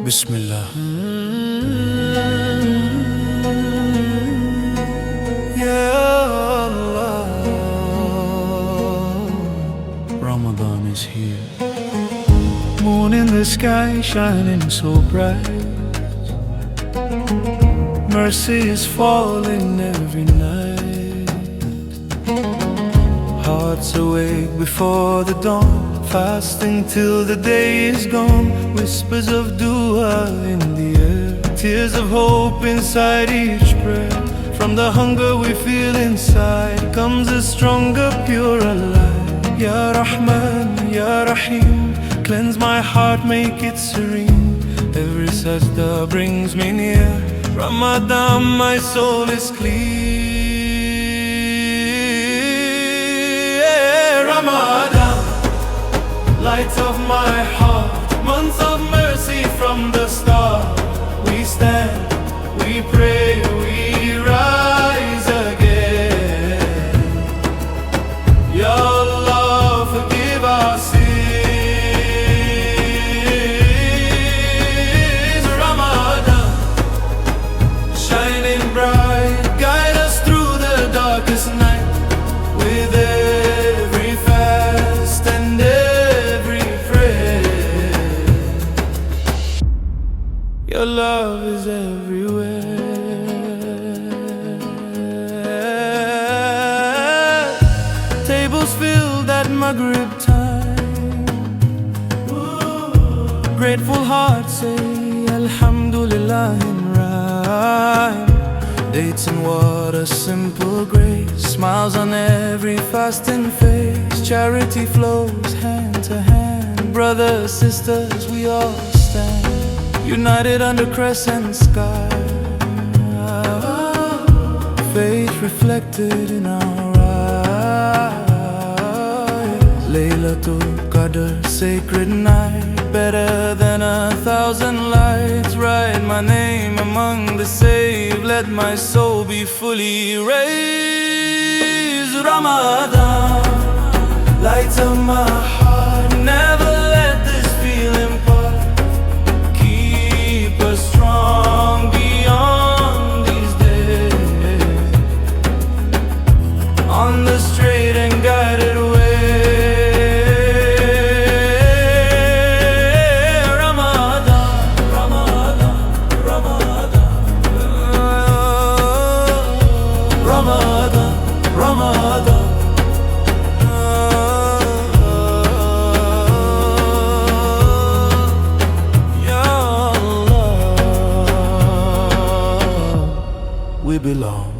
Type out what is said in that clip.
Bismillah. Allah, Ramadan is here. Moon in the sky shining so bright. Mercy is falling every night. Hearts awake before the dawn, fasting till the day is gone. Whispers of dua in the air, tears of hope inside each prayer. From the hunger we feel inside comes a stronger, purer light. Ya Rahman, Ya Rahim, cleanse my heart, make it serene. Every sajda brings me near Ramadan, my soul is clear. Ramadan, light of my heart, month of mercy from the start. We stand, we pray, we rise again. Ya Allah, forgive our sins. Ramadan, shining bright, guide us through the darkest night. With every fast and every prayer, your love is everywhere. Tables filled at Maghrib time. Grateful hearts say Alhamdulillah in rhyme. Dates and water, simple grace, smiles on every fasting face. Charity flows hand to hand. Brothers, sisters, we all stand, united under crescent sky. Faith reflected in our eyes. Laylatul Qadr, sacred night, better than 1,000 lights. Write my name among the saved, let my soul be fully raised. Ramadan, light of my heart, never let this feeling part. Keep us strong beyond these days, on the straight and guided way. Ramadan, Ramadan, Ya Allah, we belong.